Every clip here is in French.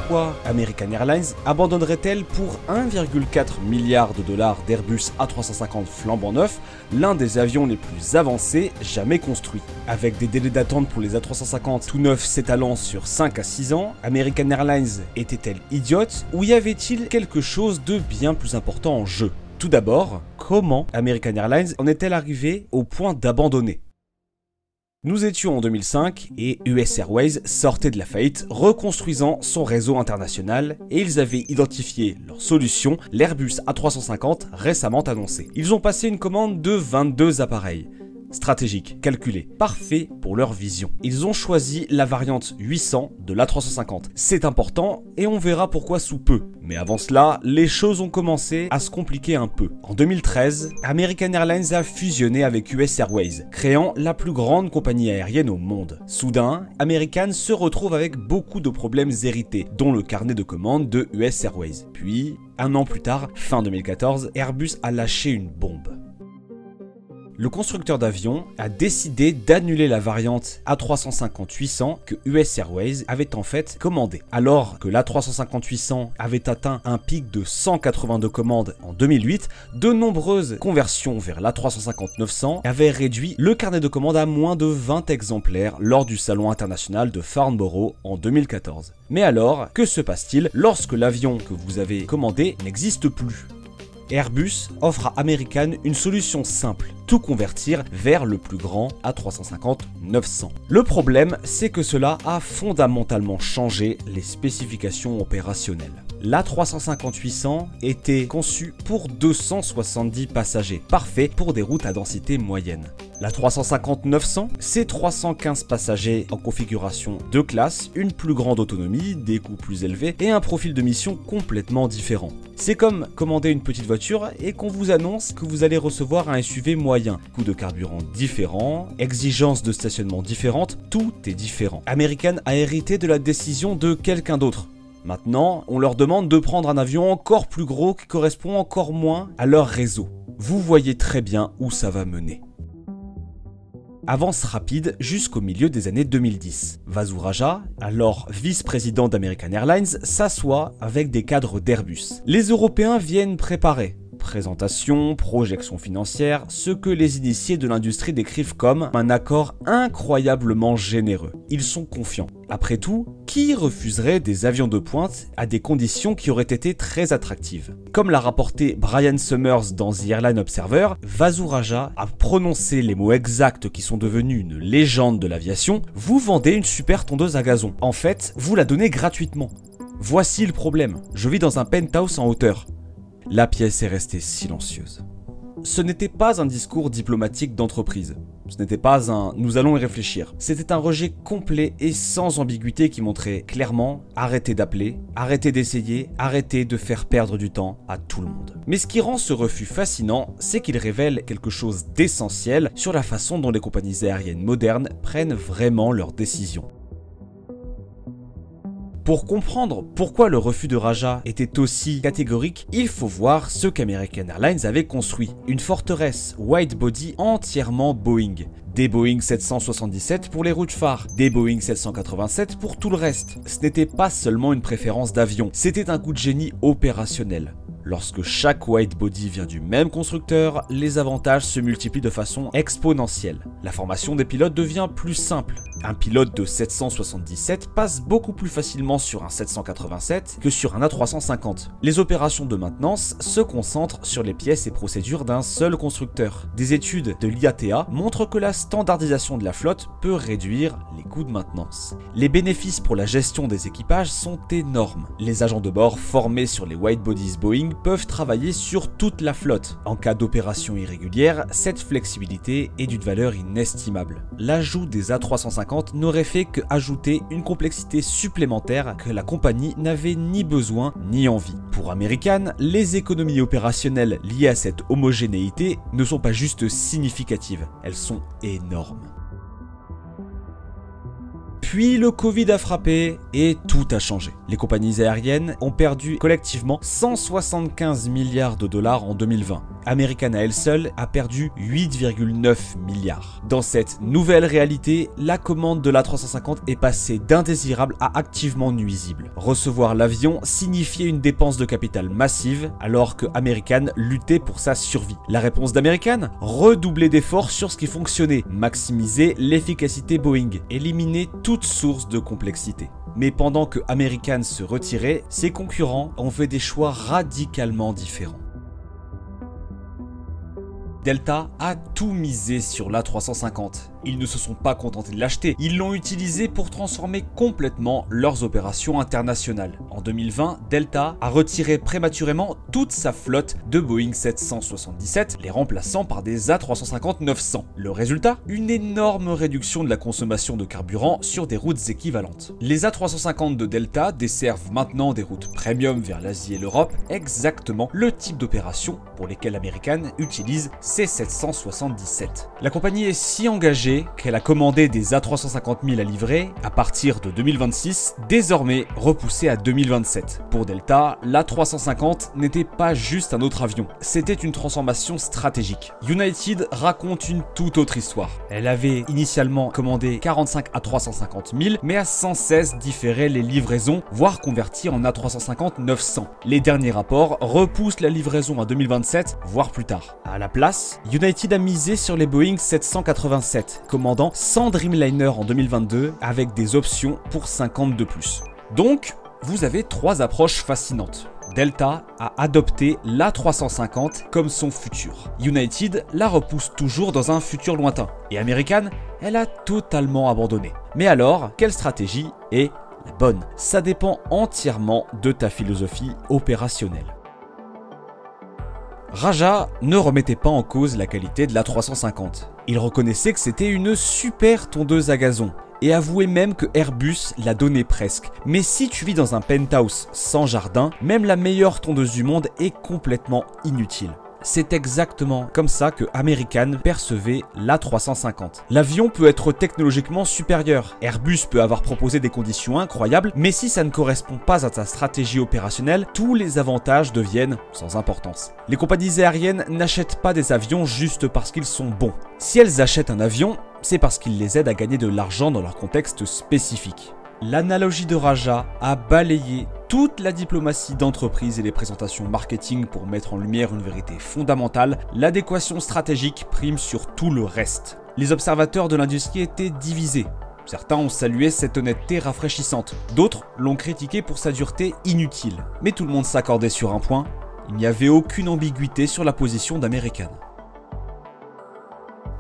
pourquoi American Airlines abandonnerait-elle pour 1,4 milliard de dollars d'Airbus A350 flambant neuf, l'un des avions les plus avancés jamais construits. Avec des délais d'attente pour les A350 tout neufs s'étalant sur 5 à 6 ans, American Airlines était-elle idiote ou y avait-il quelque chose de bien plus important en jeu? Tout d'abord, comment American Airlines en est-elle arrivée au point d'abandonner? Nous étions en 2005 et US Airways sortait de la faillite, reconstruisant son réseau international et ils avaient identifié leur solution, l'Airbus A350 récemment annoncé. Ils ont passé une commande de 22 appareils. Stratégique, calculé, parfait pour leur vision. Ils ont choisi la variante 800 de l'A350. C'est important et on verra pourquoi sous peu. Mais avant cela, les choses ont commencé à se compliquer un peu. En 2013, American Airlines a fusionné avec US Airways, créant la plus grande compagnie aérienne au monde. Soudain, American se retrouve avec beaucoup de problèmes hérités, dont le carnet de commandes de US Airways. Puis, un an plus tard, fin 2014, Airbus a lâché une bombe. Le constructeur d'avions a décidé d'annuler la variante A350-800 que US Airways avait en fait commandée. Alors que l'A350-800 avait atteint un pic de 182 commandes en 2008, de nombreuses conversions vers l'A350-900 avaient réduit le carnet de commandes à moins de 20 exemplaires lors du salon international de Farnborough en 2014. Mais alors, que se passe-t-il lorsque l'avion que vous avez commandé n'existe plus ? Airbus offre à American une solution simple, tout convertir vers le plus grand A350-900. Le problème, c'est que cela a fondamentalement changé les spécifications opérationnelles. L'A350-800 était conçu pour 270 passagers, parfait pour des routes à densité moyenne. L'A350-900, c'est 315 passagers en configuration de classe, une plus grande autonomie, des coûts plus élevés et un profil de mission complètement différent. C'est comme commander une petite voiture et qu'on vous annonce que vous allez recevoir un SUV moyen. Coût de carburant différent, exigences de stationnement différentes, tout est différent. American a hérité de la décision de quelqu'un d'autre. Maintenant, on leur demande de prendre un avion encore plus gros qui correspond encore moins à leur réseau. Vous voyez très bien où ça va mener. Avance rapide jusqu'au milieu des années 2010. Vasu Raja, alors vice-président d'American Airlines, s'assoit avec des cadres d'Airbus. Les Européens viennent préparer. Présentation, projection financière, ce que les initiés de l'industrie décrivent comme un accord incroyablement généreux. Ils sont confiants. Après tout, qui refuserait des avions de pointe à des conditions qui auraient été très attractives? Comme l'a rapporté Brian Summers dans The Airline Observer, Vasu Raja a prononcé les mots exacts qui sont devenus une légende de l'aviation. Vous vendez une super tondeuse à gazon. En fait, vous la donnez gratuitement. Voici le problème. Je vis dans un penthouse en hauteur. La pièce est restée silencieuse. Ce n'était pas un discours diplomatique d'entreprise. Ce n'était pas un « nous allons y réfléchir ». C'était un rejet complet et sans ambiguïté qui montrait clairement « arrêtez d'appeler, arrêtez d'essayer, arrêtez de faire perdre du temps à tout le monde ». Mais ce qui rend ce refus fascinant, c'est qu'il révèle quelque chose d'essentiel sur la façon dont les compagnies aériennes modernes prennent vraiment leurs décisions. Pour comprendre pourquoi le refus de Raja était aussi catégorique, il faut voir ce qu'American Airlines avait construit. Une forteresse wide-body entièrement Boeing. Des Boeing 777 pour les routes phares, des Boeing 787 pour tout le reste. Ce n'était pas seulement une préférence d'avion, c'était un coup de génie opérationnel. Lorsque chaque wide-body vient du même constructeur, les avantages se multiplient de façon exponentielle. La formation des pilotes devient plus simple. Un pilote de 777 passe beaucoup plus facilement sur un 787 que sur un A350. Les opérations de maintenance se concentrent sur les pièces et procédures d'un seul constructeur. Des études de l'IATA montrent que la standardisation de la flotte peut réduire les coûts de maintenance. Les bénéfices pour la gestion des équipages sont énormes. Les agents de bord formés sur les wide-bodies Boeing peuvent travailler sur toute la flotte. En cas d'opération irrégulière, cette flexibilité est d'une valeur inestimable. L'ajout des A350 n'aurait fait qu'ajouter une complexité supplémentaire que la compagnie n'avait ni besoin ni envie. Pour American, les économies opérationnelles liées à cette homogénéité ne sont pas juste significatives, elles sont énormes. Puis le Covid a frappé et tout a changé. Les compagnies aériennes ont perdu collectivement 175 milliards de dollars en 2020. American à elle seule a perdu 8,9 milliards. Dans cette nouvelle réalité, la commande de l'A350 est passée d'indésirable à activement nuisible. Recevoir l'avion signifiait une dépense de capital massive alors que American luttait pour sa survie. La réponse d'American? Redoubler d'efforts sur ce qui fonctionnait, maximiser l'efficacité Boeing, éliminer toute source de complexité. Mais pendant que American se retirait, ses concurrents ont fait des choix radicalement différents. Delta a tout misé sur l'A350. Ils ne se sont pas contentés de l'acheter, ils l'ont utilisé pour transformer complètement leurs opérations internationales. En 2020, Delta a retiré prématurément toute sa flotte de Boeing 777, les remplaçant par des A350-900. Le résultat? Une énorme réduction de la consommation de carburant sur des routes équivalentes. Les A350 de Delta desservent maintenant des routes premium vers l'Asie et l'Europe, exactement le type d'opération pour lesquelles American utilise ces 777. La compagnie est si engagée qu'elle a commandé des A350 000 à livrer à partir de 2026, désormais repoussé à 2027. Pour Delta, l'A350 n'était pas juste un autre avion, c'était une transformation stratégique. United raconte une toute autre histoire. Elle avait initialement commandé 45 A350 000, mais a sans cesse différé les livraisons, voire converti en A350-900. Les derniers rapports repoussent la livraison à 2027, voire plus tard. À la place, United a misé sur les Boeing 787, commandant 100 Dreamliner en 2022 avec des options pour 50 de plus. Donc, vous avez trois approches fascinantes. Delta a adopté l'A350 comme son futur. United la repousse toujours dans un futur lointain. Et American, elle a totalement abandonné. Mais alors, quelle stratégie est la bonne? Ça dépend entièrement de ta philosophie opérationnelle. Raja ne remettait pas en cause la qualité de l'A350. Il reconnaissait que c'était une super tondeuse à gazon et avouait même que Airbus la donnait presque. Mais si tu vis dans un penthouse sans jardin, même la meilleure tondeuse du monde est complètement inutile. C'est exactement comme ça que American percevait l'A350. L'avion peut être technologiquement supérieur. Airbus peut avoir proposé des conditions incroyables, mais si ça ne correspond pas à ta stratégie opérationnelle, tous les avantages deviennent sans importance. Les compagnies aériennes n'achètent pas des avions juste parce qu'ils sont bons. Si elles achètent un avion, c'est parce qu'il les aide à gagner de l'argent dans leur contexte spécifique. L'analogie de Raja a balayé toute la diplomatie d'entreprise et les présentations marketing pour mettre en lumière une vérité fondamentale, l'adéquation stratégique prime sur tout le reste. Les observateurs de l'industrie étaient divisés. Certains ont salué cette honnêteté rafraîchissante, d'autres l'ont critiquée pour sa dureté inutile. Mais tout le monde s'accordait sur un point, il n'y avait aucune ambiguïté sur la position d'American.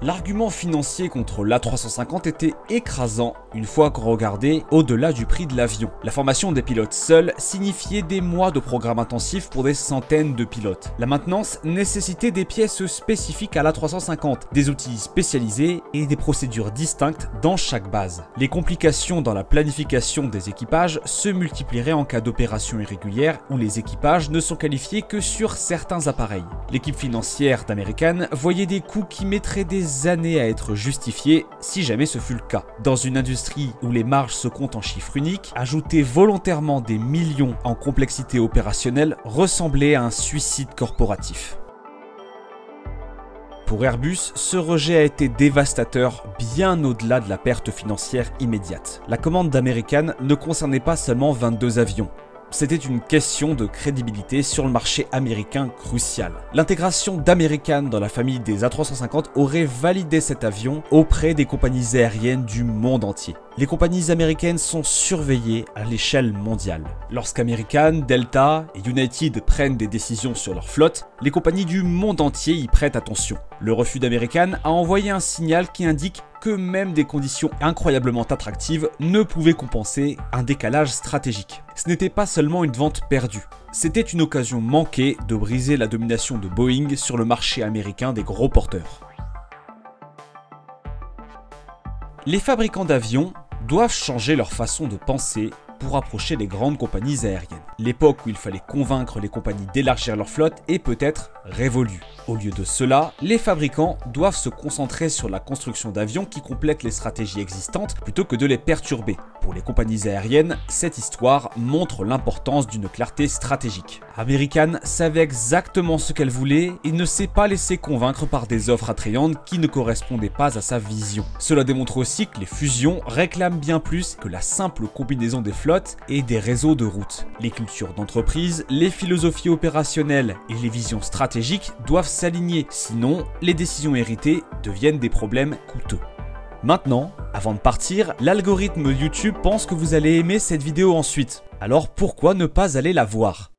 L'argument financier contre l'A350 était écrasant une fois qu'on regardait au-delà du prix de l'avion. La formation des pilotes seuls signifiait des mois de programme intensif pour des centaines de pilotes. La maintenance nécessitait des pièces spécifiques à l'A350, des outils spécialisés et des procédures distinctes dans chaque base. Les complications dans la planification des équipages se multiplieraient en cas d'opérations irrégulières où les équipages ne sont qualifiés que sur certains appareils. L'équipe financière d'American voyait des coûts qui mettraient des années à être justifiés si jamais ce fut le cas. Dans une industrie où les marges se comptent en chiffres uniques, ajouter volontairement des millions en complexité opérationnelle ressemblait à un suicide corporatif. Pour Airbus, ce rejet a été dévastateur bien au-delà de la perte financière immédiate. La commande d'American ne concernait pas seulement 22 avions. C'était une question de crédibilité sur le marché américain crucial. L'intégration d'American dans la famille des A350 aurait validé cet avion auprès des compagnies aériennes du monde entier. Les compagnies américaines sont surveillées à l'échelle mondiale. Lorsqu'American, Delta et United prennent des décisions sur leur flotte, les compagnies du monde entier y prêtent attention. Le refus d'American a envoyé un signal qui indique que même des conditions incroyablement attractives ne pouvaient compenser un décalage stratégique. Ce n'était pas seulement une vente perdue, c'était une occasion manquée de briser la domination de Boeing sur le marché américain des gros porteurs. Les fabricants d'avions doivent changer leur façon de penser pour approcher les grandes compagnies aériennes. L'époque où il fallait convaincre les compagnies d'élargir leur flotte est peut-être révolue. Au lieu de cela, les fabricants doivent se concentrer sur la construction d'avions qui complètent les stratégies existantes plutôt que de les perturber. Pour les compagnies aériennes, cette histoire montre l'importance d'une clarté stratégique. American savait exactement ce qu'elle voulait et ne s'est pas laissé convaincre par des offres attrayantes qui ne correspondaient pas à sa vision. Cela démontre aussi que les fusions réclament bien plus que la simple combinaison des flottes et des réseaux de routes. Les cultures d'entreprise, les philosophies opérationnelles et les visions stratégiques doivent s'aligner, sinon les décisions héritées deviennent des problèmes coûteux. Maintenant, avant de partir, l'algorithme YouTube pense que vous allez aimer cette vidéo ensuite. Alors pourquoi ne pas aller la voir?